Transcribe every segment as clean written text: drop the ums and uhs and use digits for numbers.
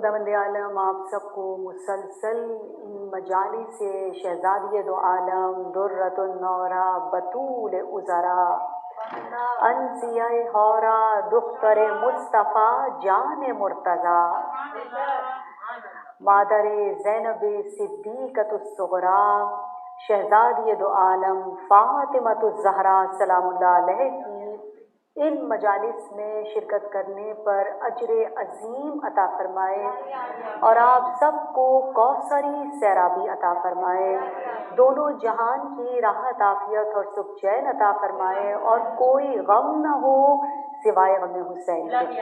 خداوند عالم آپ سب کو مسلسل ان مجالس سے شہزادی دو عالم درۃ النورا بطول عذرا انسیہ حورا دختر مصطفیٰ جان مرتضیٰ مادر زینب صدیقۃ الصغریٰ شہزادی دو عالم فاطمۃ الزہرا سلام اللہ علیہ کی ان مجالس میں شرکت کرنے پر اجر عظیم عطا فرمائے اور آپ سب کو کوثری سیرابی عطا فرمائے، دونوں جہان کی راحت عافیت اور سکھ چین عطا فرمائے اور کوئی غم نہ ہو سوائے غم حسین کے۔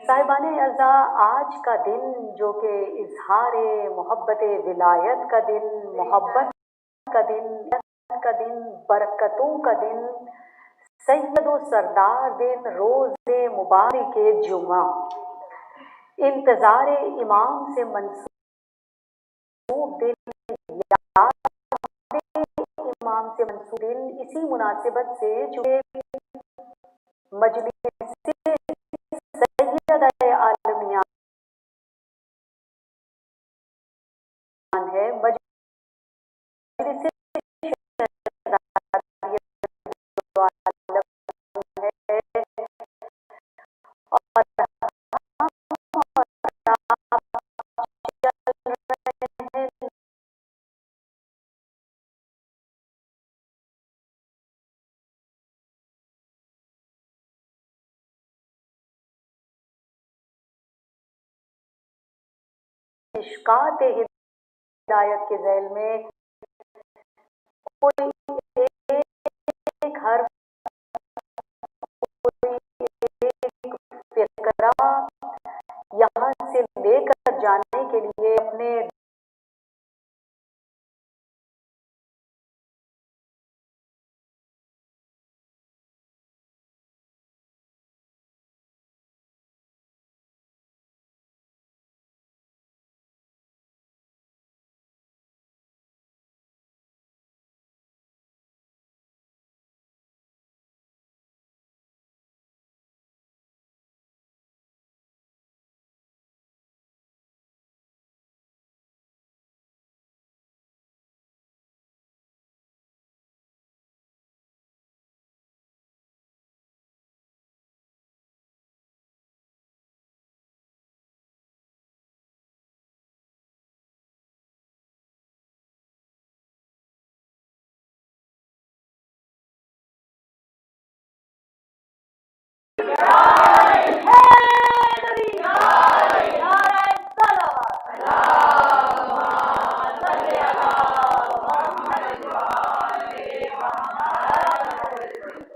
صاحبان اعزاء، آج کا دن جو کہ اظہار محبت ولایت کا دن، محبت کا دن، برکتوں کا دن، سید و سردار دن، روز مبارک جمعہ، انتظار امام سے منسوب دن، یاد امام سے منسوب دن، اسی مناسبت سے چونکہ مجلس سید عالمیان ہے، مجلس مشکات ہدایت کے ذیل میں کوئی ایک حرف، کوئی ایک فقرہ یہاں سے لے کر جانے کے لیے اپنے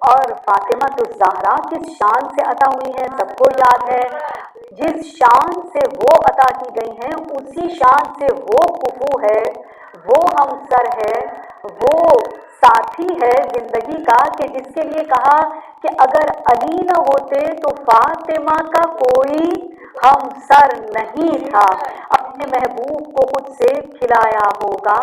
اور فاطمہ الزہرا کس شان سے عطا ہوئی ہیں سب کو یاد ہے، جس شان سے وہ عطا کی گئی ہیں اسی شان سے وہ کفو ہے، وہ ہمسر ہے، وہ ساتھی ہے زندگی کا، کہ جس کے لیے کہا کہ اگر علی نہ ہوتے تو فاطمہ کا کوئی ہمسر نہیں تھا، اپنے محبوب کو خود سے کھلایا ہوگا،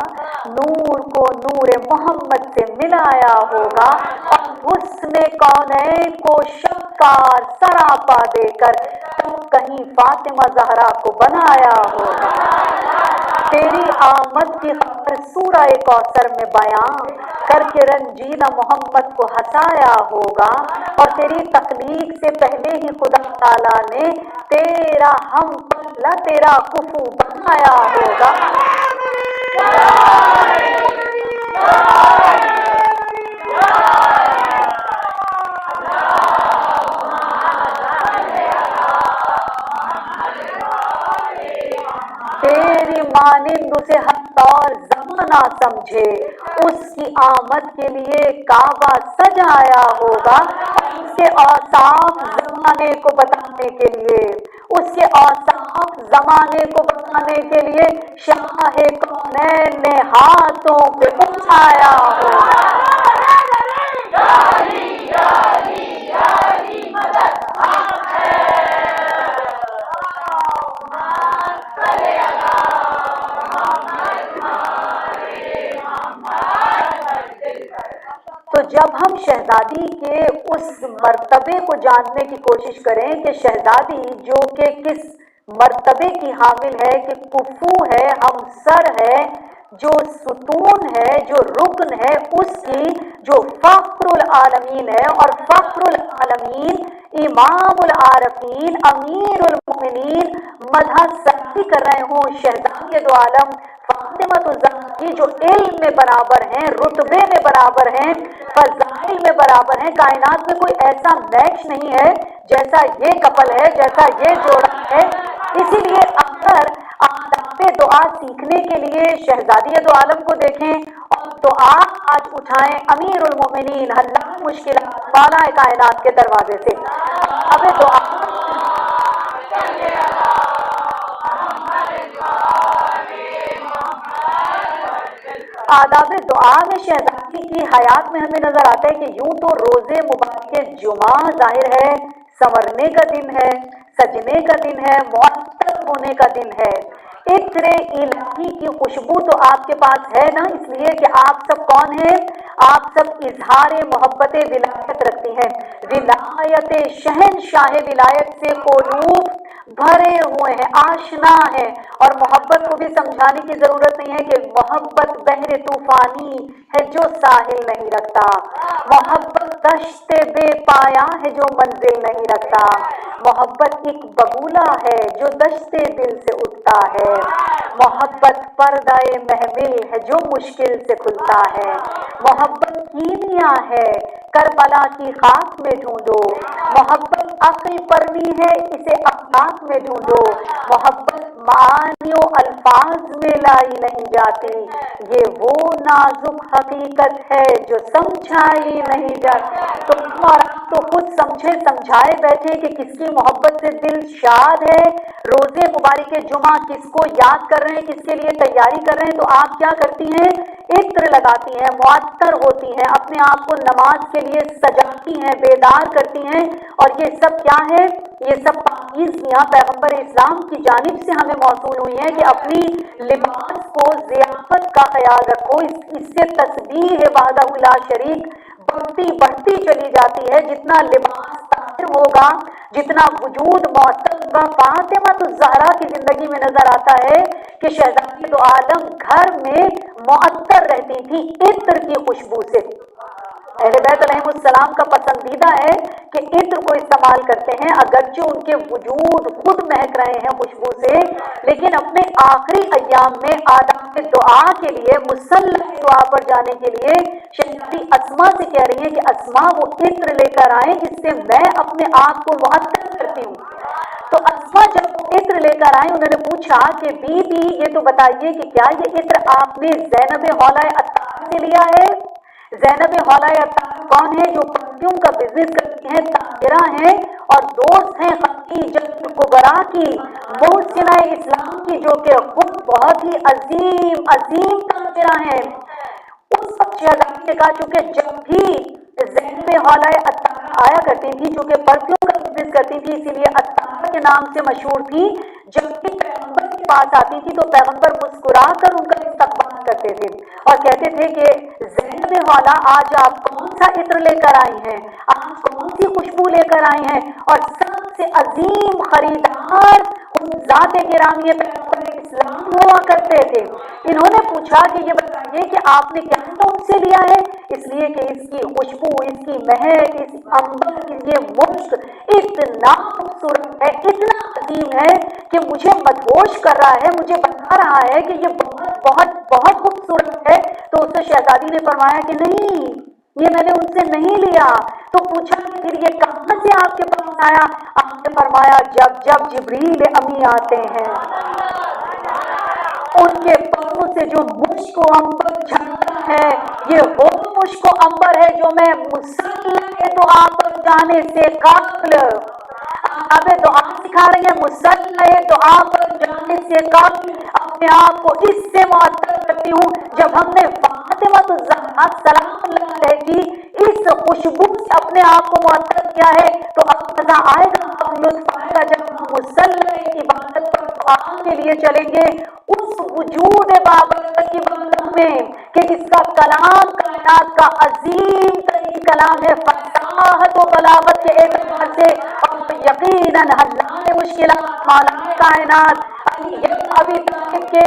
نور کو نور محمد سے ملایا ہوگا اور حسن کونین کو شکار سراپا دے کر کہیں فاطمہ زہرا کو بنایا ہوگا۔ تیری آمد کی خبر سورہ کوثر میں بیان کر کے رنجیدہ محمد کو ہنسایا ہوگا، اور تیری تخلیق سے پہلے ہی خدا تعالیٰ نے تیرا ہم پلہ، تیرا کفو بنایا ہوگا۔ تیری مانند اسے ہر طور زمانہ سمجھے، اس کی آمد کے لیے کعبہ سجایا ہوگا، اس کے اوصاف زمانے کو بتانے کے لیے، اس کے اوصاف زمانے کو بتانے کے لیے شاہ کونین نے ہاتھوں پہ اٹھایا ہوگا۔ تو جب ہم شہزادی کے اس مرتبے کو جاننے کی کوشش کریں کہ شہزادی جو کہ کس मर्तबे की हामिल है कि कुफू है, हम सर है, जो सुतून है, जो रुकन है उसकी, जो फख्रुल आलमीन है। और फख्रुल आलमीन इमामुल आरफीन अमीरुल मोमिनीन मदह सही कर रहे हों शहजादी दो आलम फातिमा की, जो इल्म में बराबर हैं, रुतबे में बराबर हैं, फजाइल में बराबर हैं। कायनात में कोई ऐसा मैच नहीं है जैसा ये कपल है, जैसा ये जोड़ा है। इसीलिए अगर आदाब दुआ सीखने के लिए शहजादी दो आलम को देखें और दुआ आज उठाएं अमीरुल मोमिनीन हल्लाल मुश्किलात बाला कायनात के दरवाजे से। अब दुआ आदाब दुआ में शहजादी की हयात में हमें नजर आता है कि यूं तो रोजे मुबारक जुमा जाहिर है संवरने का दिन है, सजने का दिन है, मुअत्तर होने का दिन है। इत्र इलाही की खुशबू तो आपके पास है ना, इसलिए कि आप सब कौन हैं? आप सब इजहार मोहब्बत विलायत रखती हैं। विलायत शहनशाह विलायत से कोलूब भरे हुए हैं, आशना है। और मोहब्बत को भी समझाने की जरूरत नहीं है कि मोहब्बत बहरे तूफानी है जो साहिल नहीं रखता, मोहब्बत दश्ते बेपाया है जो मंजिल नहीं रखता, मोहब्बत एक बगुला है जो दश्ते दिल से उठता है, मोहब्बत पर्दाए महमिल है जो मुश्किल से खुलता है, मोहब्बत कीमिया है करबला की खाक में ढूंढो, मोहब्बत अक्ल परवी है इसे अखलाक में ढूंढो, मोहब्बत मानियो अल्फाज में लाई नहीं जाती, ये वो नाजुक हकीकत है जो समझाई नहीं जाती। तो और आप तो खुद समझे समझाए बैठे कि किसकी मोहब्बत से दिल शाद है। रोजे मुबारक जुमा किसको याद कर रहे हैं, किसके लिए तैयारी कर रहे हैं, तो आप क्या करती हैं? इत्र लगाती हैं, मुअत्तर होती हैं, अपने आप को नमाज के लिए सजाती हैं, बेदार करती हैं। और ये सब क्या है? ये सब पाकीज़ियाँ पैगंबर इस्लाम की जानिब से हमें मौसूल हुई हैं कि अपनी लिबास को ज़ियाफत का ख्याल रखो। इससे तस्बीह वहदहु ला शरीक बढ़ती चली जाती है। जितना लिबास ताहिर होगा, जितना वजूद मुअत्तर होगा। फातिमा तो ज़हरा की जिंदगी में नजर आता है कि शहजादी दो आलम घर में मुअत्तर रहती थी इत्र की खुशबू से। अहले बैत अलैहिमुस्सलाम का पसंदीदा है कि इत्र को इस्तेमाल करते हैं, अगरचे उनके वजूद खुद महक रहे हैं खुशबू से, लेकिन अपने आखिरी अय्याम में आदाब दुआ के लिए मुसल्ला दुआ पर जाने के लिए शहजादी अस्मा से कह रही है कि अस्मा वो इत्र लेकर आए जिससे मैं अपने आप को मुअत्तर करती हूँ। तो अस्मा जब इत्र लेकर आए, उन्होंने पूछा कि बीबी ये तो बताइए कि क्या ये इत्र आपने ज़ैनब हौला अत्तार से लिया है? ज़ैनब हौला अत्तार कौन है? जो परफ्यूम का बिजनेस करती हैं, ताजिरा हैं और दोस्त हैं खदीजतुल कुबरा की, मोहसिना इस्लाम की, जो कि खुद बहुत ही अजीम ताजिरा हैं। उस वक्त शहजादी ने कहा चूंकि जब भी ज़ैनब हौला अत्तार आया करती थी, जो कि परफ्यूम का बिजनेस करती थी, इसीलिए अत्तार के नाम से मशहूर थी, जब भी पैगंबर के पास आती थी तो पैगंबर मुस्कुरा कर उनका इस्तकबाल करते थे और कहते थे कि ज़ैनब हौला आज आप कौन सा इत्र लेकर आई हैं, आज कौन सी खुशबू लेकर आई हैं। और सबसे अजीम खरीदार उन ज़ाते गिरामी पैगंबर इस्लाम हुआ करते थे। इन्होंने पूछा कि ये बताइए कि आपने क्या उनसे लिया है? इसलिए कि इसकी खुशबू, इसकी महक, इस अंबर, ये मुश्क इतना खूबसूरत है, इतना अजीम है कि मुझे मदहोश कर रहा है, मुझे बता रहा है कि ये बहुत बहुत बहुत खूबसूरत है। तो उससे शहजादी ने फरमाया कि नहीं, ये मैंने उनसे नहीं लिया। तो पूछा कि फिर ये कहाँ से आपके पास आया? आपने फरमाया जब जब जिब्रील अमी आते हैं उनके पांवों से जो मुश्क अंबर झड़ता है, ये वो मुश्क अंबर है जो मैं मुसल्ले दुआ पर जाने से काबिल अब दुआ सिखा रही है। मुसल्ले दुआ पर जाने से काबिल अपने आप को इससे मुअत्तर करती हूँ। जब हमने फातिमा ज़हरा सलाम अलैहा की इस खुशबू से अपने आप को मुअत्तर किया है, तो अब मजा आएगा, अब लुत्फ आएगा जब हम मुसल्ले इबादत पर दुआ के लिए चलेंगे उस वजूद बाबरकत की बारगाह में कि जिसका कलाम कायनात का अजीम तरीन कलाम है फसाहत व बलागत के एतबार से, और यकीनन हल्लाए मुश्किलात मौलाए कायनात अभी तक के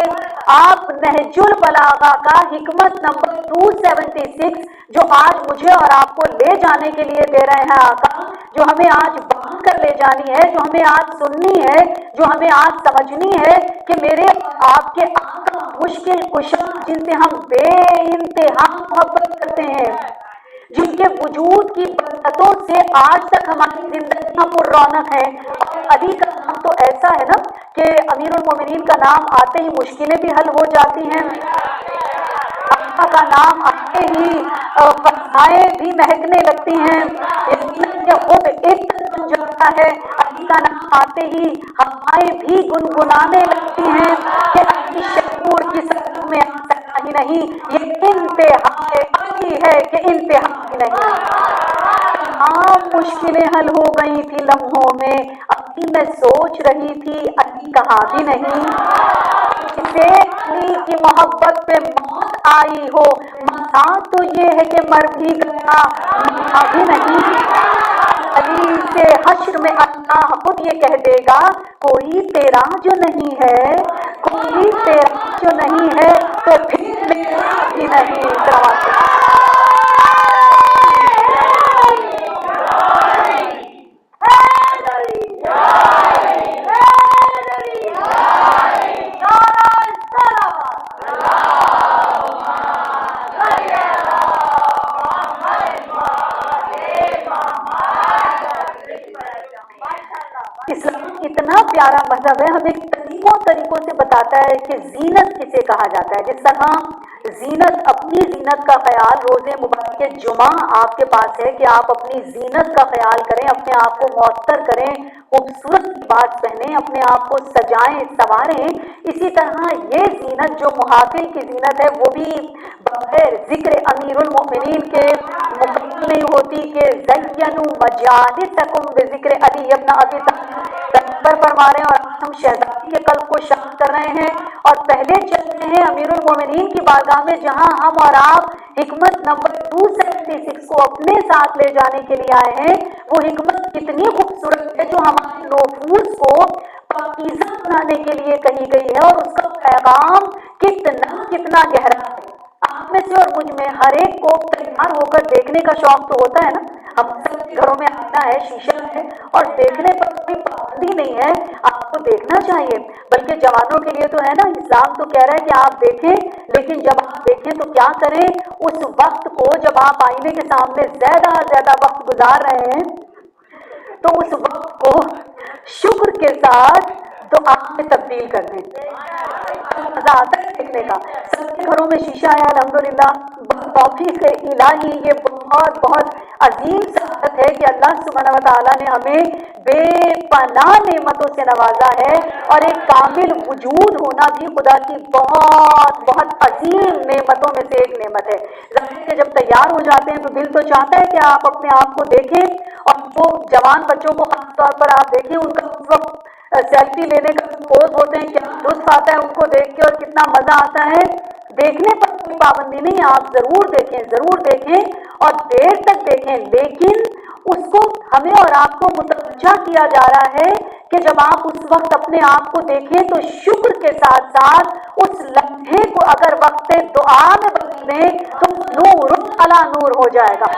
आप नहजुल बलागा का हिकमत नंबर 276 जो आज मुझे और आपको ले जाने के लिए दे रहे हैं आका, जो हमें आज बांध कर ले जानी है, जो हमें आज सुननी है, जो हमें आज समझनी है कि मेरे आपके आका मुश्किल कुशा जिनसे हम बेइंतहा मोहब्बत करते हैं, जिनके वजूद की बरकतों से आज तक हमारी जिंदगियां पुर रौनक है। अली का नाम तो ऐसा है ना कि अमीरुल मोमिनीन का नाम आते ही मुश्किलें भी हल हो जाती हैं, अल्लाह का नाम आते ही फसाएं भी महकने लगती हैं, खुद एक बन जाता है। अली का नाम आते ही हवाएं भी गुनगुनाने लगती हैं कि अली शकूर की सर में आ सकता ही नहीं, ये इंतहाए अली है कि इंतहा ही नहीं। तमाम मुश्किलें हल हो गई थी लम्हों में, अभी मैं सोच रही थी अली कहाँ भी नहीं, जिसे अली की मोहब्बत पे मौत आई हो, मसा तो ये है कि मर भी गया मरा भी नहीं। अली से हश्र में अल्लाह खुद ये कह देगा, कोई तेरा जो नहीं है, कोई तेरा जो नहीं है तो फिर मेरा भी नहीं। इस्लाम इतना प्यारा मजहब है, हमें तरीकों से बताता है कि जीनत किसे कहा जाता है। जिस तरह जीनत, अपनी जीनत का ख्याल रोज़े मुबारक जुमा आपके पास है कि आप अपनी जीनत का ख्याल करें, अपने आप को मौतर करें, खूबसूरत लिबास पहने, अपने आप को सजाएं संवारें। इसी तरह ये जीनत जो मुहाफिल की जीनत है वो भी बगैर जिक्र अमीरुल मोमिनीन के मुकम्मल नहीं होती कि ज़य्यनु मजालिसकुम बिज़िक्र अली इब्न अबी तालिब फरमा रहे हैं। और हम शहजादी के कल्ब को शांत कर रहे हैं और पहले चल रहे हैं अमीरुल मोमिनीन की बारगाह में, जहां हम और आप हिकमत नंबर 276 को अपने साथ ले जाने के लिए आए हैं। वो हिकमत कितनी खूबसूरत है जो हमारे नफूस को पाकीज़ा बनाने के लिए कही गई है, और उसका पैगाम कितना गहरा है। आप में से और मुझ में हर एक को तैयार होकर देखने का शौक तो होता है ना। हम सब घरों में आना है, शीशा है, और देखने पर कोई पाबंदी नहीं है, आपको देखना चाहिए। बल्कि जवानों के लिए तो है ना, इस्लाम तो कह रहा है कि आप देखें, लेकिन जब आप देखें तो क्या करें, उस वक्त को जब आप आईने के सामने ज्यादा वक्त गुजार रहे हैं तो उस वक्त को शुक्र के साथ दुआ में तब्दील कर दें। मजा आता है देखने का। सबके घरों में शीशा है अल्हम्दुलिल्लाह, तौफीक इलाही, ये बहुत अजीम सआदत है कि अल्लाह सुब्हानहू व तआला ने हमें बेपनाह नेमतों से नवाजा है, और एक कामिल वजूद होना भी खुदा की बहुत अजीम नेमतों में से एक नेमत है। जाहिर है जब तैयार हो जाते हैं तो दिल तो चाहता है कि आप अपने आप को देखें, और वो जवान बच्चों को खास तौर पर आप देखें, उनका उस वक्त सेल्फी लेने का पोज होते हैं, क्या लुत्फ आता है उनको देख के और कितना मजा आता है। देखने पर कोई पाबंदी नहीं, आप जरूर देखें और देर तक देखें, लेकिन उसको हमें और आपको मुतवज्जा किया जा रहा है कि जब आप उस वक्त अपने आप को देखें तो शुक्र के साथ साथ उस लम्हे को अगर वक्त दुआ में बदल दें तो नूर अला नूर हो जाएगा,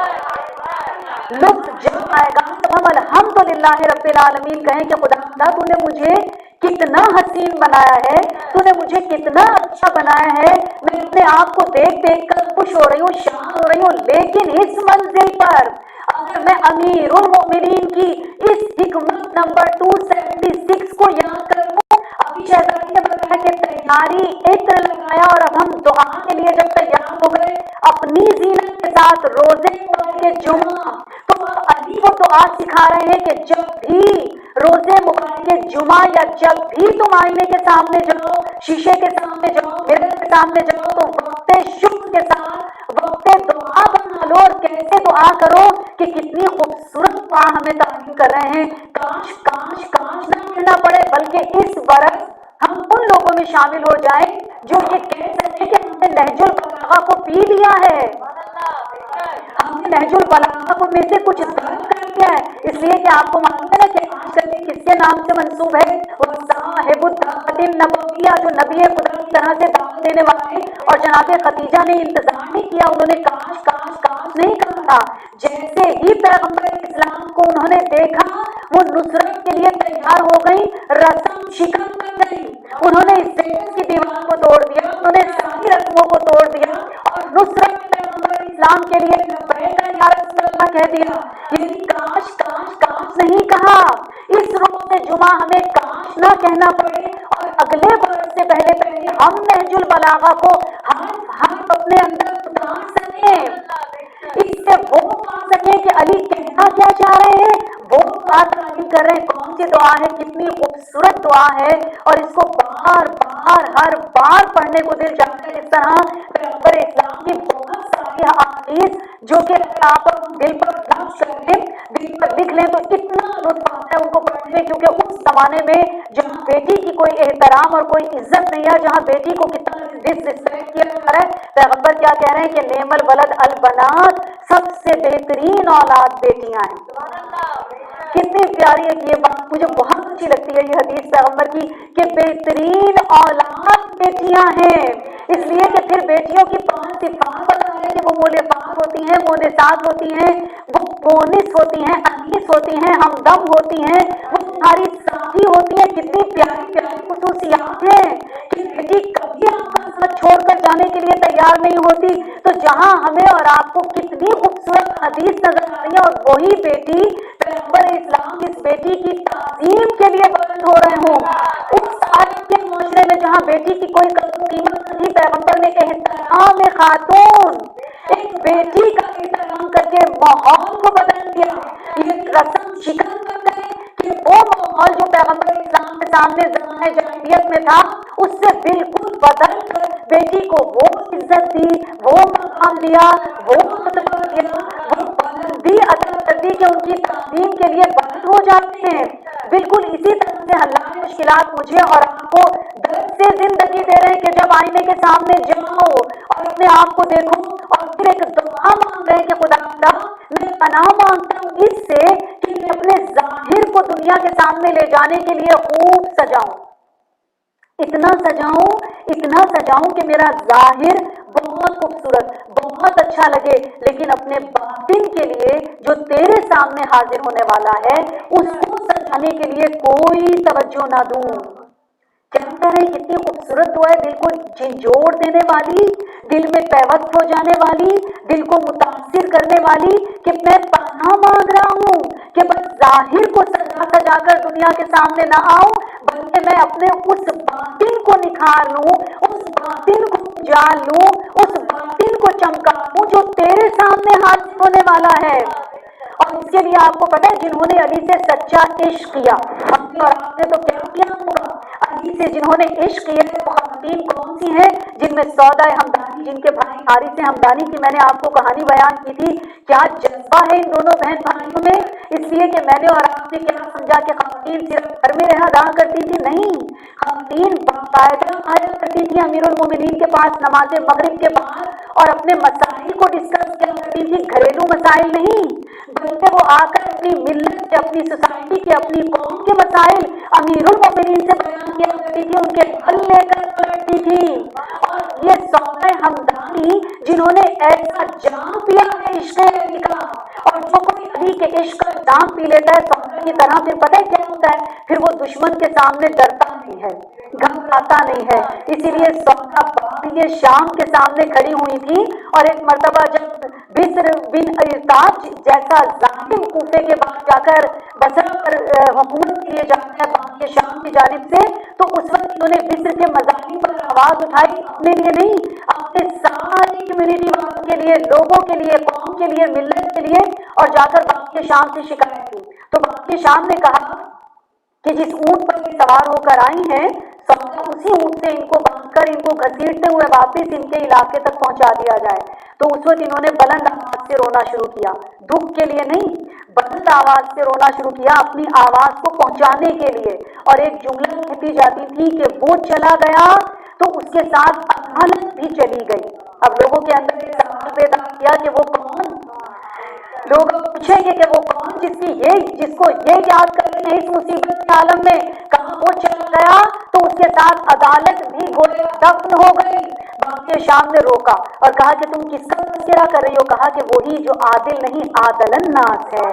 लुत्फ जब आएगा तो हम अल्हम्दुलिल्लाह रब्बिल आलमीन कहें कि खुदा तूने मुझे कितना हसीन बनाया है, तूने मुझे कितना अच्छा बनाया है। मैं अपने आप को देख कर खुश हो रही हूँ, शांत हो रही हूँ, लेकिन इस मंजिल पर अगर मैं अमीरुल मोमिनीन की इस हिकमत नंबर 276 को याद करूँ, अभी शहजादी ने बताया कि तैयारी इत्र लगाया, और अब हम दुआ के लिए जब तैयार हो गए अपनी जीनत के साथ रोजे के जुमा, तो अली वो दुआ सिखा रहे हैं कि जब भी रोजे मुबारक जुमा या जब भी तुम आईने के सामने जाओ, शीशे के सामने जाओ, मिरर के सामने जाओ, तो वक्त शुक्र के साथ वक्त दुआ बना लो, और कैसे दुआ करो कि कितनी खूबसूरत दुआ हमें तारीफ कर रहे हैं। काश काश काश ना कहना पड़े, बल्कि इस बरस हम उन लोगों में शामिल हो जाएं जो ये कह सके कि हमने नहजुल बलागा को पी लिया है, हमने नहजुल बलागा को में से कुछ दर्ज कर दिया है, इसलिए कि आपको मालूम है ना कि आजकल किसके नाम से मंसूब है, वो साहिबुद्दावतिन नबविया, जो नबी खुदा की तरह से दावत देने वाले। और जनाब खदीजा ने इंतजार नहीं किया, उन्होंने काश काश काश नहीं कहा था। जैसे ही पैगंबर इस्लाम को उन्होंने देखा, वो नुसरत के लिए तैयार हो गई, रस्म शिकन कर गई। उन्होंने इस्लाम की दीवार को तोड़ दिया, उन्होंने सारी रस्मों को तोड़ दिया और नुसरत पैगंबर इस्लाम के लिए लब्बैक या रसूल अल्लाह कह दिया। यानी काश काश काश नहीं कहा। इस रोज से जुमा हमें काश ना कहना पड़े और अगले बरस से पहले पहले हम नहजुल बलागा को हर अपने अंदर उतार सके, इससे वो पा सके कि अली कहना क्या चाह रहे हैं, वो बात तालीम कर रहे हैं। कौन सी दुआ है, कितनी खूबसूरत दुआ है, और इसको बार बार हर बार पढ़ने को दिल चाहता है। इस तरह पैगंबर इस्लाम की बहुत सारी अहादीस जो कि आप दिल पर नक्श कर लें, दिल पर लिख लें, तो इतना लुत्फ आता है उनको पढ़ने में। क्योंकि उस जमाने में जहाँ बेटी की कोई एहतराम और कोई इज्जत नहीं है, जहाँ बेटी को कितना डिसरिस्पेक्ट किया जा रहा है, पैगंबर क्या कह रहे हैं कि नेमल वलद अल बनात, सबसे बेहतरीन औलाद बेटियां हैं। कितनी प्यारी है ये बात, मुझे बहुत अच्छी लगती है ये हदीस पैगंबर की कि बेहतरीन औलाद बेटियां हैं। इसलिए कि फिर बेटियों की 5 सिफात बता रहे हैं कि वो मोलेफात होती हैं, मोनेसात होती हैं, वो मोनिस होती हैं, अनीस होती हैं, हमदम होती हैं, वो तुम्हारी साथी होती हैं। कितनी प्यारी प्यारी खुसूसियात हैं कि बेटी कभी आपका साथ छोड़कर जाने के लिए तैयार नहीं होती। तो जहां हमें और आपको कितनी खूबसूरत हदीस नजर आ रही है, और वही बेटी पैगंबर इस्लाम इस बेटी की ताजीम के लिए बुलंद हो रहे हों। उस आज के माशरे में जहाँ बेटी की कोई कीमत नहीं, पैगंबर ने एहतराम खातून, एक बेटी का एहतराम करके माहौल को बदल दिया। ये रस्म शिकन कर गए कि वो माहौल जो पैगंबर इस्लाम के सामने ज़माने जाहिलियत में था, उससे बिल्कुल बदल कर बेटी को वो इज्जत दी, वो मकाम दिया, वो मतबा दिया, वो बुलंदी अदा कर दी कि उनकी ताज़ीम के लिए बुलंद हो जाते हैं। बिल्कुल इसी तरह से अल्लाह ने मुश्किलात मुझे और आपको दर्द से जिंदगी दे रहे हैं कि जब आईने के सामने जाओ और अपने आप को देखो और फिर एक दुआ मांग रहे हैं कि खुदा मैं पनाह मांगता हूँ इससे कि मैं अपने जाहिर को दुनिया के सामने ले जाने के लिए खूब सजाऊं, इतना सजाऊं कि मेरा जाहिर बहुत खूबसूरत, बहुत अच्छा लगे, लेकिन अपने बातिन के लिए जो तेरे सामने हाजिर होने वाला है उसको सजाने के लिए कोई तवज्जो ना दूं। क्या कह रहे हैं, कितनी खूबसूरत दुआ है, दिल को झंझोड़ देने वाली, दिल में पैवस्त हो जाने वाली, दिल को मुतासिर करने वाली कि मैं पनाह मांग रहा हूँ कि बस जाहिर को सजा सजा कर दुनिया के सामने ना आऊं, बल्कि मैं अपने उस बातिन को निखार लूं, उस बातिन को उजाल लूं, उस बातिन को चमका लूं जो तेरे सामने हाजिर होने वाला है। और इसके लिए आपको पता है, जिन्होंने अली से सच्चा इश्क किया, हमने और आपने तो क्या किया होगा, अली से जिन्होंने इश्क किया है वो खवातीन कौन सी हैं, जिनमें सौदा हमदानी, जिनके भाई हारिस से हमदानी की मैंने आपको कहानी बयान की थी। क्या जज्बा है इन दोनों बहन भाइयों में। इसलिए कि मैंने और आपने क्या समझा कि खवातीन सिर्फ घर में रहा करती थी, नहीं, खवातीन बाकायदा आया करती थी अमीरुल मोमिनीन के पास नमाज मगरिब के बाद और अपने मसाइल को डिस्कस किया करती थी, घरेलू मसाइल नहीं, बल्कि वो आकर अपनी मिल्लत से, अपनी सोसाइटी के, अपनी कौम के मसाइल अमीरुल मोमिनीन से बयान किया करती थी, उनके हल लेकर पलटती थी। और ये सौदा हमदानी जिन्होंने ऐसा जाम पिया है इश्क अली का, और जो कोई अली के इश्क का जाम पी लेता है सौदा की तरह, फिर पता है क्या होता है, फिर वो दुश्मन के सामने डरता नहीं है, घबराता नहीं है। इसीलिए सौदा ये शाम के सामने खड़ी हुई थी और एक मर्तबा जब बिस्र बिन इरताज जैसा जालिम कूफे के बाद जाकर बसरा पर हुकूमत के लिए जाता है बाकी शाम की जानिब से, तो उस वक्त उन्होंने बिस्र के मजालिम पर आवाज उठाई, अपने लिए नहीं, अपने सारी कम्युनिटी वालों के लिए, लोगों के लिए, कौम के लिए, मिल्लत के लिए, और जाकर बाकी शाम से शिकायत की। तो बाकी शाम ने कहा कि जिस ऊंट पर ये सवार होकर आई हैं, सौदा उसी ऊंट से इनको बांधकर इनको घसीटते हुए वापस इनके इलाके तक पहुंचा दिया जाए। तो उस वक्त इन्होंने बुलंद आवाज से रोना शुरू किया, दुख के लिए नहीं, बुलंद आवाज से रोना शुरू किया अपनी आवाज को पहुंचाने के लिए। और एक जुमला कहती जाती थी कि वो चला गया तो उसके साथ अदालत भी चली गई। अब लोगों के अंदर एक सवाल पैदा किया कि वो कौन, لوگ پوچھیں گے کہ وہ کون جس کو یہ یاد کرنے نہیں اس مصیبت کے عالم میں کہاں وہ چلا گیا، تو اس کے ساتھ عدالت بھی گویا دفن ہو گئی۔ باقی شام نے روکا اور کہا کہ تم کس کا تذکرہ کر رہی ہو؟ کہا کہ وہی جو عادل نہیں عادل الناس ہے،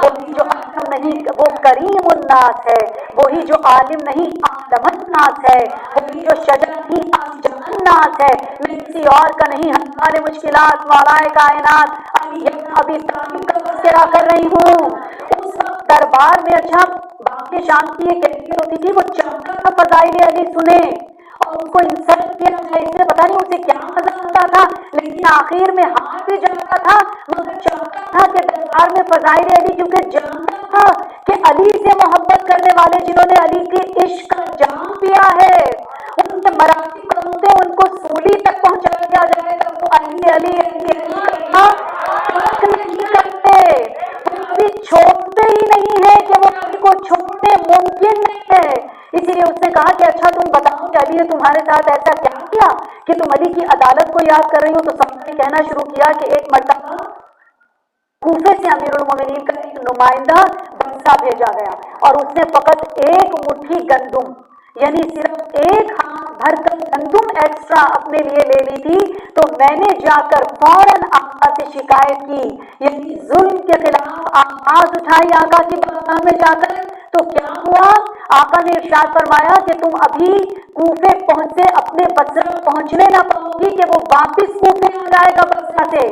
وہی جو عالم نہیں وہ کریم الناس ہے، وہی جو عالم نہیں عالم الناس ہے، وہی جو شجاع نہیں اشجاع الناس ہے، میں کسی اور کا نہیں حل مشکلات والائے کائنات ابھی طالب کا تذکرہ کر رہی ہوں۔ اس وقت دربار میں اچھا باقی شام کی یہ کیفیت ہوتی تھی، وہ چاہتا تھا فضائل علی سنے اور اس کو انسلٹ کیا جائے، اس سے پتا نہیں اسے کیا مزہ آتا تھا، لیکن آخر میں ہار بھی جاتا تھا، مگر چاہتا تھا کہ دربار میں فضائل علی، کیونکہ جانتا تھا کہ علی سے محبت کرنے والے جنہوں نے علی کے عشق کا جام پیا ہے، ان کے مراتب کرتے ان کو سولی تک پہنچا دیا جائے گا، وہ علی علی علی علی کرنا فرق نہیں کرتے، وہ کبھی چھوڑتے ہی نہیں ہے کہ وہ علی کو چھوڑنے ممکن نہیں ہے۔ اسی لیے اس نے کہا کہ اچھا تم بتاؤ کہ علی نے تمہارے ساتھ ایسا کیا کیا کہ تم علی کی عدالت کو یاد کر رہی ہو؟ تو سب نے کہنا شروع کیا کہ ایک مرتبہ کوفے سے امیر المومنین کا ایک نمائندہ بنسا بھیجا گیا اور اس نے فقط ایک مٹھی گندم، یعنی صرف ایک ہاتھ بھر کر گندم ایکسٹرا اپنے لیے لے لی تھی، تو میں نے جا کر فوراً آقا سے شکایت کی، یعنی ظلم کے خلاف آواز اٹھائی آقا کی بارگاہ میں جا کر۔ تو کیا ہوا؟ آقا نے ارشاد فرمایا کہ تم ابھی کوفے پہنچے اپنے بصرہ پہنچنے نہ پاؤ گی کہ وہ واپس کوفے آ جائے گا بصرہ سے،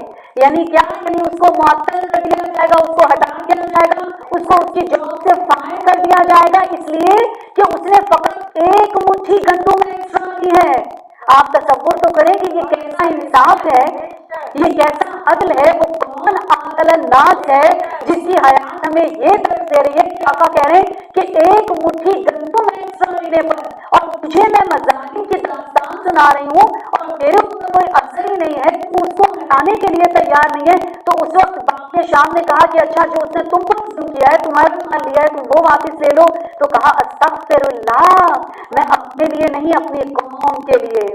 یعنی کیا، یعنی اس کو معطل کر دیا جائے گا، اس کو ہٹا دیا جائے گا، اس کو اس کی جاب سے فائر کر دیا جائے گا، اس لیے کہ اس نے فقط ایک مٹھی گندم ایکسٹرا کی ہے۔ آپ تصور تو کریں کہ یہ کیسا انصاف ہے، یہ کیسا عدل ہے، وہ کون عادل الناس ہے جس کی حیات ہمیں یہ درس دے رہی ہے کہ آقا کہہ رہے ہیں کہ ایک مٹھی گندم ایکسٹرا لینے پر، اور تجھے میں مظالم کی داستان سنا رہی ہوں اور میرے اوپر کوئی اثر ہی نہیں ہے، تو اس کو ہٹانے کے لیے تیار نہیں ہے۔ تو اس وقت باقی شام نے کہا کہ اچھا جو اس نے تم کو ظلم کیا ہے، تمہارا مال لیا ہے، تم وہ واپس لے لو۔ تو کہا استغفر اللہ، میں اپنے لیے نہیں اپنی قوم کے لیے،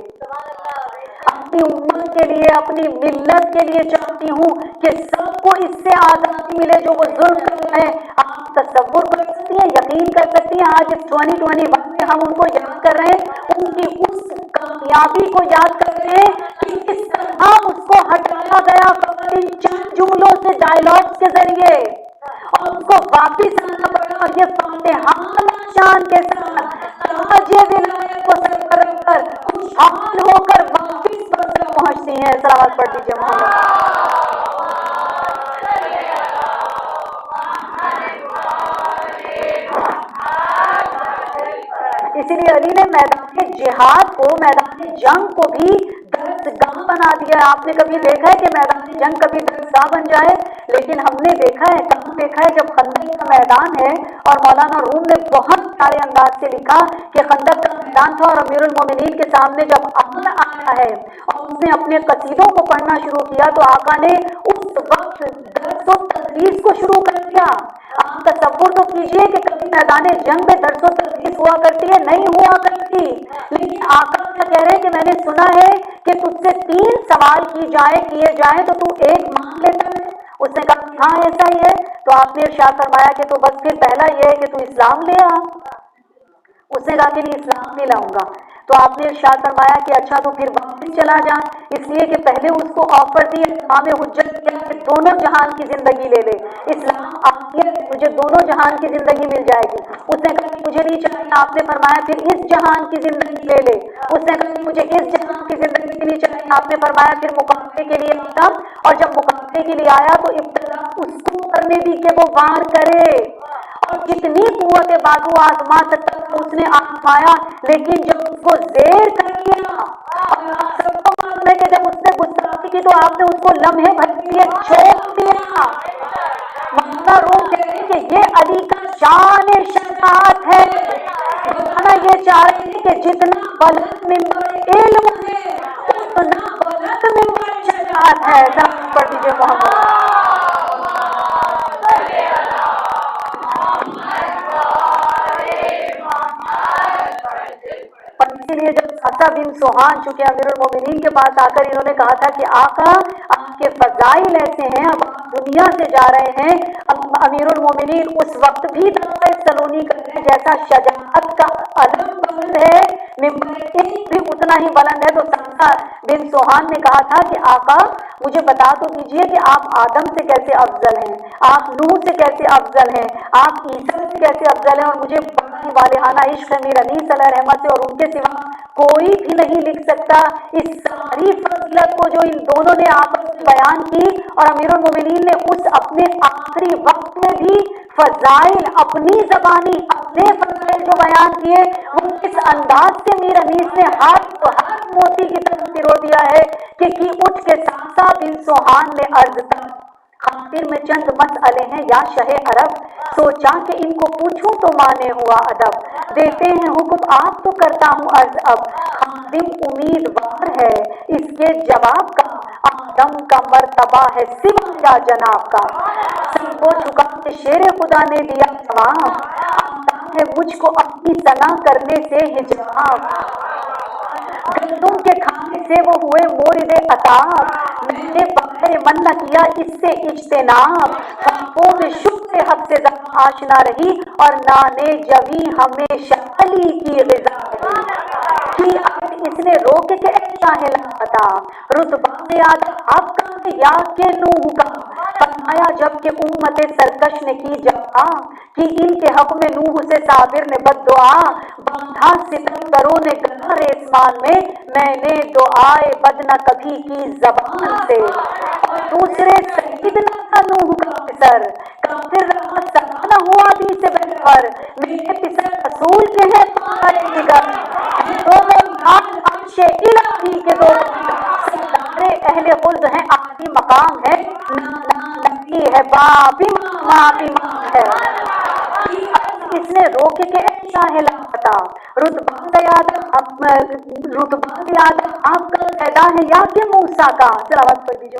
اپنی امت کے لیے، اپنی ملت کے لیے چاہتی ہوں کہ سب کو اس سے آزادی ملے جو وہ ظلم کر رہے ہیں۔ آپ تصور کر سکتی ہیں، یقین کر سکتی ہیں، آج 2021 میں ہم ان کو یاد کر رہے ہیں، ان کی اس کامیابی کو یاد کر رہے ہیں کہ کس طرح اس کو ہٹایا گیا فقط ان چند جملوں سے، ڈائلاگس کے ذریعے، اور اس کو واپس آنا پڑا، اور یہ فاتحانہ شان کے ساتھ تاج ولایت کو سر پر رکھ کر خوشحال ہو کر واپس بصرہ پہنچتی ہیں۔ صلوات پڑھ دیجیے محمد۔ اسی لیے علی نے میدان جہاد کو، میدان جنگ کو بھی درسگاہ بنا دیا۔ آپ نے کبھی دیکھا ہے کہ میدان جنگ کبھی درسگاہ بن جائے؟ لیکن ہم نے دیکھا ہے، کہاں دیکھا ہے؟ جب خندق کا میدان ہے، اور مولانا روم نے بہت پیارے انداز سے لکھا کہ خندق کا میدان تھا اور امیر المومنین کے سامنے جب امن آیا ہے اور اس نے اپنے قصیدوں کو پڑھنا شروع کیا، تو آقا نے اس وقت درس و تدریس کو شروع کر دیا۔ آپ تصور تو کیجئے کہ کبھی میدان جنگ میں درس و تدریس ہوا کرتی ہے؟ نہیں ہوا کرتی، لیکن آقا کیا کہہ رہے ہیں کہ میں نے سنا ہے کہ تجھ سے 3 سوال کیے جائیں تو تو ایک مان لیتا ہے۔ اس نے کہا ہاں ایسا ہی ہے۔ تو آپ نے ارشاد فرمایا کہ تو بس پھر پہلا یہ ہے کہ تو اسلام لے آ۔ اس نے کہا کہ نہیں، اسلام نہیں لاؤں گا۔ تو آپ نے ارشاد فرمایا کہ اچھا تو پھر واپس چلا جا، اس لیے کہ پہلے اس کو آفر دی امام حجت کیا کہ دونوں جہان کی زندگی لے لے، اسلام عافیت، مجھے دونوں جہان کی زندگی مل جائے گی۔ اس نے کہا کہ مجھے نہیں چاہیے۔ آپ نے فرمایا پھر اس جہان کی زندگی لے لے۔ اس نے کہا کہ مجھے اس جہان کی زندگی نہیں چاہیے۔ آپ نے فرمایا پھر مقابلے کے لیے آتا، اور جب مقابلے کے لیے آیا تو ابتدا اس کو کرنے دی کہ وہ وار کرے، اور جتنی قوت بازو آزما سکتا تھا اس نے آزمایا، لیکن جب اس کو زیر کر دیا، اور آپ سب کو معلوم ہے کہ جب اس نے گستاخی کی تو آپ نے اس کو لمحے بھر کے لیے چھوڑ دیا۔ مولانا روم کہتے ہیں کہ یہ علی کا شان شجاعت ہے۔ بتانا یہ چاہ رہے ہیں کہ جتنا بلند منبر علم ہے اتنا بلند منبر شجاعت ہے۔ سلام پڑھ دیجیے محمد۔ اور اسی لیے جب حسا بن سوہان چونکہ امیر المومنین کے پاس آ کر انہوں نے کہا تھا کہ آقا آپ کے فضائل ایسے ہیں، اب آپ دنیا سے جا رہے ہیں. امیر المومنین اس وقت بھی دعویٰ سلونی کرتے ہیں جیسا شجاعت کا علم بلند ہے، ممبر بھی اتنا ہی بلند ہے. تو سلمہ بن سوہان نے کہا تھا کہ آقا مجھے بتا تو دیجئے کہ آپ آدم سے کیسے افضل ہیں، آپ نوح سے کیسے افضل ہیں، آپ عیسیٰ سے کیسے افضل ہیں، اور مجھے بڑا والہانہ عشق ہے میر انیس علیہ رحمت سے، اور ان کے سوا کوئی بھی نہیں لکھ سکتا اس ساری فضیلت کو جو ان دونوں نے آپس میں بیان کی. اور امیر المومنین نے اس اپنے آخری وقت میں بھی فضائل اپنی زبانی اپنے فضائل جو بیان کیے وہ اس انداز سے میر انیس نے ہر موتی کی طرف پرو دیا ہے کہ اٹھ کے سانسا بن سوہان نے عرض کر خاطر میں چند مسئلے ہیں یا شہ عرب، سوچا کہ ان کو پوچھوں تو مانے ہوا ادب، دیتے ہیں حکم آپ تو کرتا ہوں عرض اب، خادم امیدوار ہے اس کے جواب کا، آدم کا مرتبہ ہے سوا یا جناب کا، سر کو جھکا کے شیر خدا نے دیا جواب، آتا ہے مجھ کو اپنی ثنا کرنے سے حجاب، گندم کے کھانے سے وہ ہوئے مورد عطاب، میں نے بغیر من نہ کیا اس سے اجتناب، خوابوں میں شکر حق سے زبان آشنا رہی اور نانے جوی ہمیشہ علی کی غذا رہی، اس نے روک کے شاہ لاپتا، رتبہ زیادہ آپ کا یا کہ نوح کا، فرمایا جب کہ امت سرکش نے کی جفا، کہ ان کے حق میں نوح سے صابر نے بد دعا، باندھا ستمگروں نے گلا ریسمان میں نے دعائے بد نہ کبھی کی زبان سے، اور دوسرے سیدنا نوح کا پسر کافر رہا سدا نہ ہوا دی سے بہتر، میرے پسر رسول کے ہیں تمہارے جگر، دونوں نام عرش الہی کے دو سردار اہل خلد ہیں، عالی مقام ہے، نبی ہے باپ امام ہے، اس نے روک کے شاہ لاپتا، رتبہ زیادہ آپ کا پیدا ہے یا کہ موسیٰ کا، تلاوت پڑھ دیجیے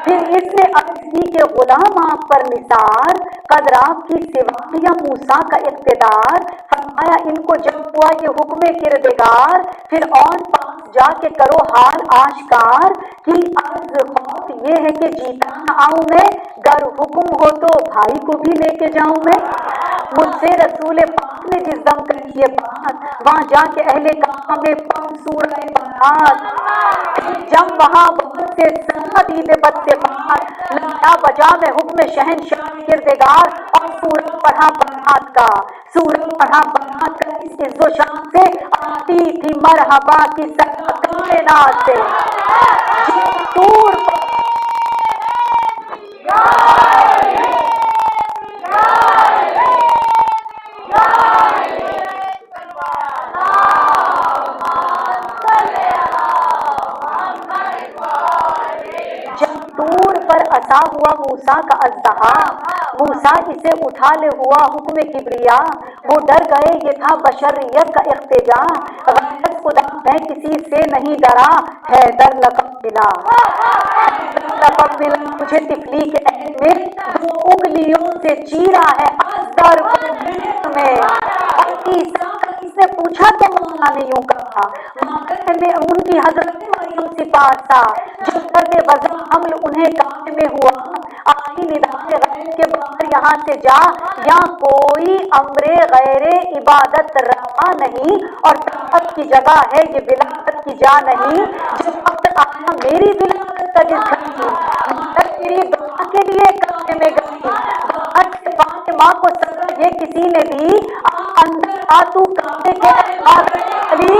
پھر اس نے عرض کی کہ غلام آپ پر نثار، قدر آپ کی سوا یا موسیٰ کا اقتدار، فرمایا ان کو جب ہوا یہ حکم کردگار، پھر اور پاس جا کے کرو حال آشکار، کی عرض خوف یہ ہے کہ جیتا نہ آؤں میں، گر حکم ہو تو بھائی کو بھی لے کے جاؤں میں، مجھ سے رسول پاک نے جس دم کہی یہ بات، وہاں جا کے اہل کعبہ میں پڑھ سورہ بارات، جب وہاں بہت سے سنا دید بد سے بات، لایا بجا میں حکم شہنشاہ کردگار، اور سورہ پڑھا بارات کا، سورہ پڑھا بارات کا، اس عز و شان سے آتی تھی مرحبا کی صدا کائنات سے، جب دور پر عصا ہوا موسیٰ کا اژدہا، موسیٰ اسے اٹھا لے ہوا حکم کبریا، وہ ڈر گئے یہ تھا بشریت کا اقتجا، غیرت خدا میں کسی سے نہیں ڈرا، حیدر لقب ملا، مجھے تفلی کے عہد میں دو انگلیوں سے چیرا ہے اصغر کو میں، اور عیسیٰ کا اس نے پوچھا تو مولا نے یوں کہا، میں ان کی حضرت مریم سپاسا، جو درد وضع حمل انہیں کام میں ہوا، آئی ندائے غیر کے باہر یہاں سے جا، یا کوئی امر غیر عبادت روا نہیں، اور طاعت کی جگہ ہے یہ ولادت کی جا نہیں، جب وقت آیا میری ولادت کا جس گھڑی، مدد میری دعا کے لیے کعبے میں گئی، باہر سے فاطمہ کو سزا یہ کسی نے دی، اندر آ تو کعبے کے علی،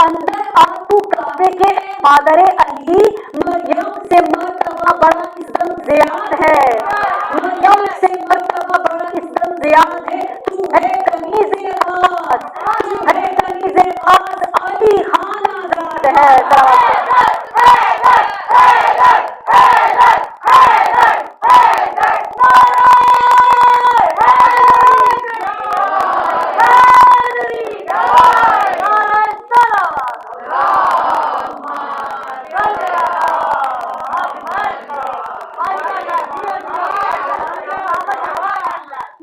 اندر آ تو کعبے کے مادر علی، مریم سے مرتبہ بڑا اس دم زیاد ہے، مریم سے مرتبہ بڑا اس دم زیاد ہے، تو ہے کنیز خاص، تو ہے کنیز خاص، علی خان آزاد ہے،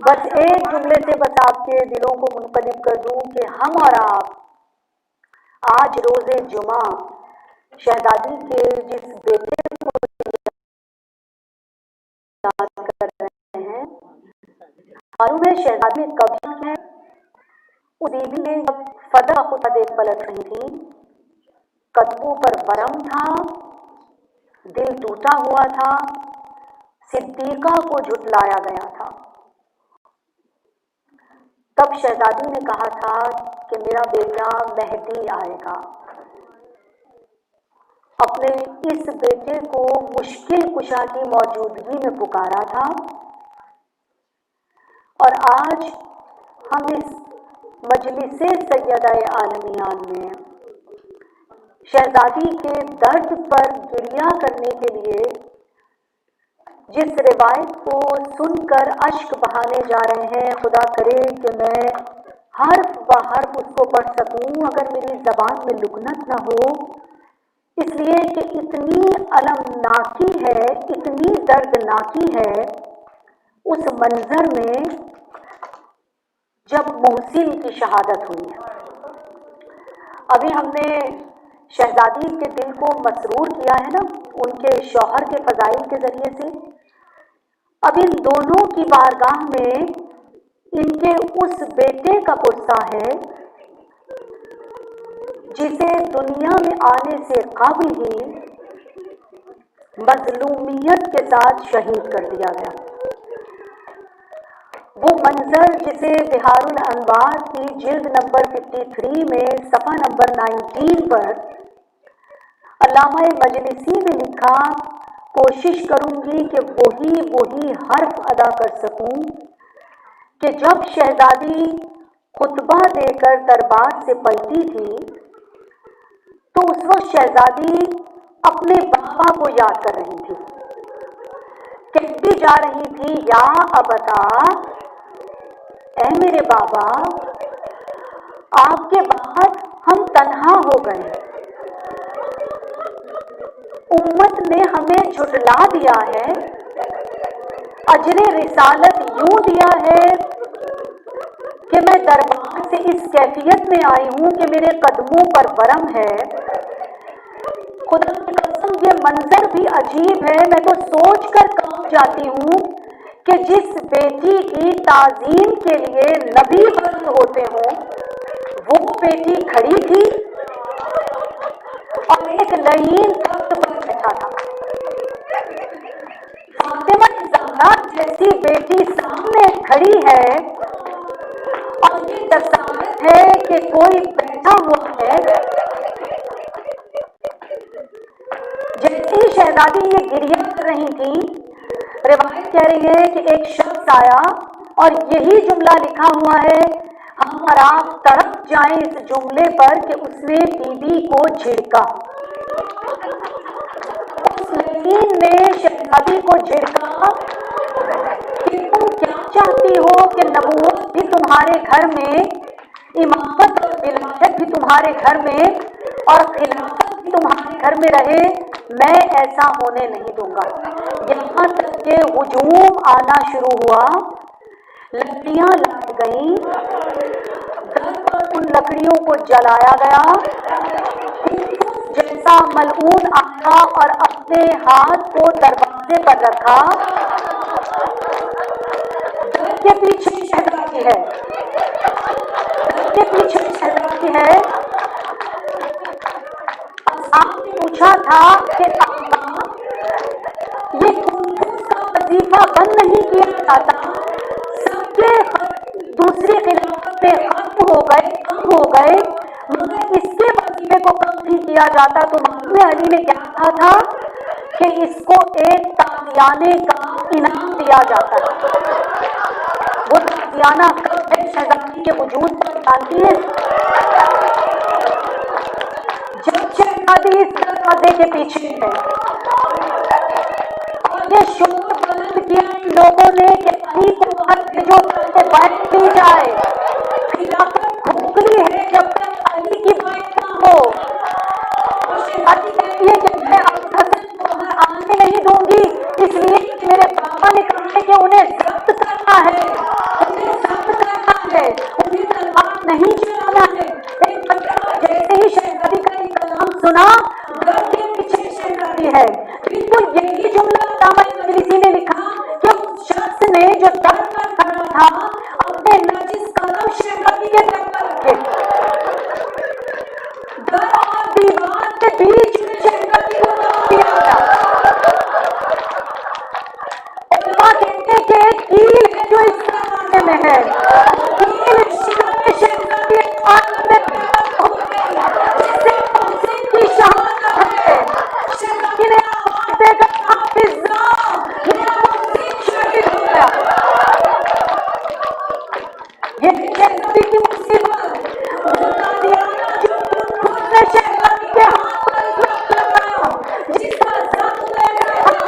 بس ایک جملے سے بس آپ کے دل دلوں کو منقلب کر دوں کہ ہم اور آپ آج روز جمعہ شہزادی کے جس بیٹے کو یاد کر رہے ہیں، معلوم ہے شہزادی کبھی ہے اس بیوی نے جب فدا خدا دیکھ پلٹ رہی تھی، قدموں پر ورم تھا، دل ٹوٹا ہوا تھا، صدیقہ کو جھٹلایا گیا تھا، تب شہزادی نے کہا تھا کہ میرا بیٹا مہدی آئے گا۔ اپنے اس بیٹے کو مشکل کشا کی موجودگی میں پکارا تھا، اور آج ہم اس مجلس سیدہ عالمیان میں شہزادی کے درد پر گریہ کرنے کے لیے جس روایت کو سن کر اشک بہانے جا رہے ہیں، خدا کرے کہ میں حرف بحرف اس کو پڑھ سکوں اگر میری زبان میں لکنت نہ ہو، اس لیے کہ اتنی المناکی ہے، اتنی دردناکی ہے اس منظر میں جب محسن کی شہادت ہوئی ہے۔ ابھی ہم نے شہزادی کے دل کو مسرور کیا ہے نا ان کے شوہر کے فضائل کے ذریعے سے، اب ان دونوں کی بارگاہ میں ان کے اس بیٹے کا غصہ ہے جسے دنیا میں آنے سے قبل ہی مظلومیت کے ساتھ شہید کر دیا گیا۔ وہ منظر جسے بہار الانوار کی جلد نمبر 53 میں صفحہ نمبر 19 پر علامہ مجلسی نے لکھا، کوشش کروں گی کہ وہی حرف ادا کر سکوں کہ جب شہزادی خطبہ دے کر دربار سے پلٹی تھی تو اس وقت شہزادی اپنے بابا کو یاد کر رہی تھی، کہتی جا رہی تھی، یا ابتا، اے میرے بابا، آپ کے بعد ہم تنہا ہو گئے، امت نے ہمیں جھٹلا دیا ہے، اجر رسالت یوں دیا ہے کہ میں دربار سے اس کیفیت میں آئی ہوں کہ میرے قدموں پر ورم ہے۔ خدا کی قسم یہ منظر بھی عجیب ہے، میں تو سوچ کر کانپ جاتی ہوں کہ جس بیٹی کی تعظیم کے لیے نبی بند ہوتے ہوں وہ بیٹی کھڑی تھی اور ایک لعین تخت پر بیٹھا تھا۔ فاطمہ زہرا جیسی بیٹی سامنے کھڑی ہے اور یہ دستاویز ہے کہ کوئی بیٹھا ہوا ہے۔ جیسے ہی شہزادی یہ گریہ کر رہی تھی، روایت کہہ رہی ہے کہ ایک شخص آیا اور یہی جملہ لکھا ہوا ہے، ہم اور آپ تڑپ جائیں اس جملے پر کہ اس نے بیوی کو جھڑکا۔ اس لعین نے شہزادی کو جھڑکا کہ تم کیا چاہتی ہو کہ نبوت بھی تمہارے گھر میں، امامت اور ولایت بھی تمہارے گھر میں اور خلافت بھی تمہارے گھر میں رہے؟ میں ایسا ہونے نہیں دوں گا۔ یہاں تک کہ ہجوم آنا شروع ہوا، لکڑیاں لائی گئیں، گھر پر ان لکڑیوں کو جلایا گیا، جیسا ملعون آیا اور اپنے ہاتھ کو دروازے پر رکھا۔ در کے پیچھے شہزادی ہے، در کے پیچھے شہزادی ہے۔ آپ نے پوچھا تھا کہ آقا یہ کنفوس کا وظیفہ بند نہیں کیا جاتا؟ سب کے دوسری خلافت میں ختم ہو گئے، کم ہو گئے، مگر اس کے وظیفے کو کم نہیں کیا جاتا۔ تو معلوم علی نے کیا کہا تھا کہ اس کو ایک تازیانے کا انعام دیا جاتا ہے۔ وہ تازیانہ کب ہے شہزادی کے وجود پر جانتی ہے؟ جب شہزادی اس دروازے کے پیچھے ہے اور یہ شور بلند کیا ان لوگوں نے کہ علی کو باہر بھیجو تاکہ بیعت دی جائے۔ خلافت کھوکھلی ہے جب تک علی کی بیعت نہ ہو۔ اور شہزادی کہتی ہے کہ میں ابو حسن کو باہر آنے نہیں دوں گی، اس لیے کہ میرے بابا نے کہا ہے کہ انہیں ضبط کرنا ہے، انہیں ضبط کرنا ہے، انہیں نہیں चलाना है। एक बंदा जैसे ही शहजादी का ये कलाम सुना, घर के पीछे शहजादी है। बिल्कुल यही जुमला अल्लामा मजलिसी ने लिखा कि उस शख्स ने जो दर पर खड़ा था अपने नाजिस कदम शहजादी के दर पर रखे, दर और दीवार के बीच में शहजादी को रख दिया गया। उलमा कहते कि कील है जो इस जमाने में है, कील शिकार शहजादी आलम में पैदा हो गई, जिसे तौसीफ की शहादत है। शहजादी ने आवाज देकर कहा, फिजा मेरा तौसीफ शहीद हो गया। ये शहजादी की मुसीबत, कादियाना जो खुद ने शहजादी के हाथ पर जख्म लगाया, जिसका जख्म ऐसा था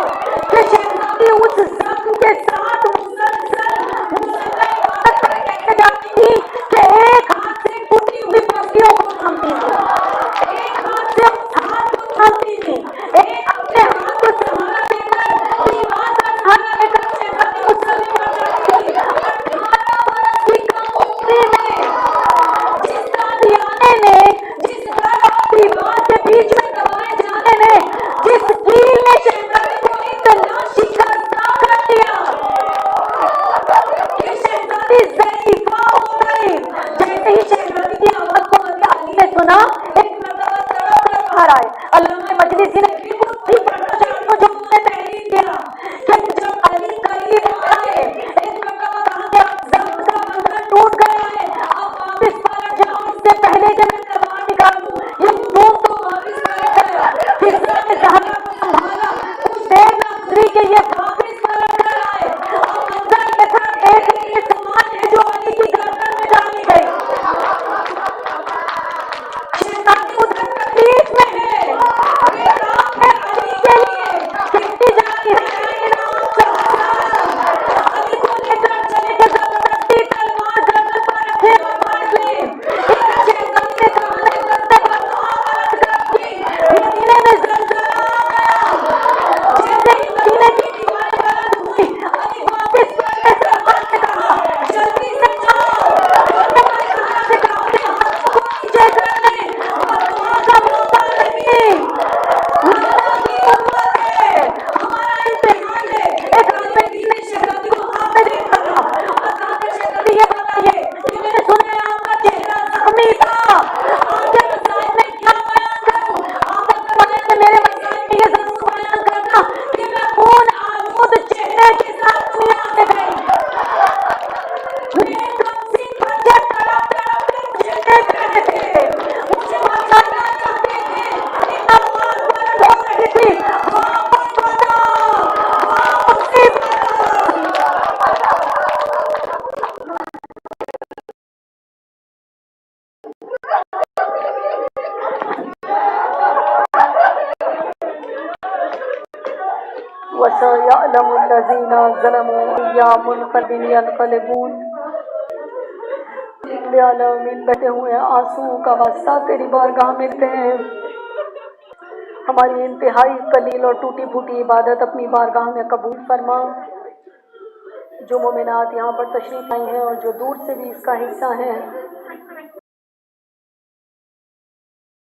कि शहजादी उस जख्म के साथ मुसलसल इबादत करके जाती थी कि एक हाथ से टूटी हुई पस्तियों को थामती थी, एक हाथ से उस हाथ को थामती थी, एक अपने हाथ को सहारा देकर दीवार का सहारा लेकर शहजादी मुसल्ले पर जाती थी। 18 बरस की कम उम्र में जिस कादियाने ने, जिस दर और दीवार के बीच में दबाए जाने ने, जिस कील ने शहजादी को इतना शिकस्ता कर दिया कि शहजादी ज़ईफ़ा हो गई। जैसे ही शहजादी की आवाज को अली ने सुना, एक मर्तबा तड़प कर बाहर आए। अल्लामा मजलिसी ने बिल्कुल उसी पढ़ना को जो उन्होंने तहरीर किया कि जब अली करीब आए, एक मर्तबा कहा कि अब ज़ब्त का बंधन टूट गया है, अब वापिस पलट जाओ, इससे पहले कि मैं तलवार निकालूं। ये हुजूम तो वापिस पलट गया। फिजा ने ज़हरा को संभाला, कुछ देर न गुजरी कि ये वापिस पलट कर आए। अब मंजर ये था, एक ये समान है जो अली की गर्दन में डाली गई। शहजादी उधर तकलीफ में है, बेताब है अली के लिए, कहती जाती है ऐ इनाम का हसन, अली को लेकर चले कि जबरदस्ती तलवार गर्दन पर रखे और काट ले। इधर शहजादी ने कमाने दस्ते पर मुहावरत कर की, मदीने में जलजला आ गया। जैसे ही मदीने की दीवारें बुलंद हुई, अली वापिस पलटे सलमान ने कहा, जल्दी से जाओ, छोटे भाई ज़हरा से कहा अपने हाथों को नीचे कर ले, बददुआ का मौका नहीं, नाना की उम्मत है, हमारा इम्तिहान है। एक आलिम दीन ने शहजादी को ख्वाब में देखा था और कहा कि शहजादी ये बताइए कि मैंने सुना है आपका चेहरा जख्मी था, आपके मसाइल में क्या बयान करूं? आप फरमाया कि मेरे मसाइल में ये जरूर बयान करना कि मैं खून आलूद चेहरे के साथ दुनिया से गई। मेरे तौसीफ बच्चे तड़प तड़प कर मुझे देख रहे थे, मुझे बचाना चाहते थे, इन आवाज बुलंद हो रही थी, वापस बता, वापसी बता। वसयअलमुल्लज़ीना ज़लमू अय्या मुनक़लिबिन यनक़लिबून। आलमीन, बहते हुए आंसुओं का वास्ता तेरी बारगाह मिलते हैं। हमारी इंतहाई कलील और टूटी फूटी इबादत अपनी बारगाह में कबूल फरमा। जो मोमिनात यहाँ पर तशरीफ़ आई हैं और जो दूर से भी इसका हिस्सा हैं,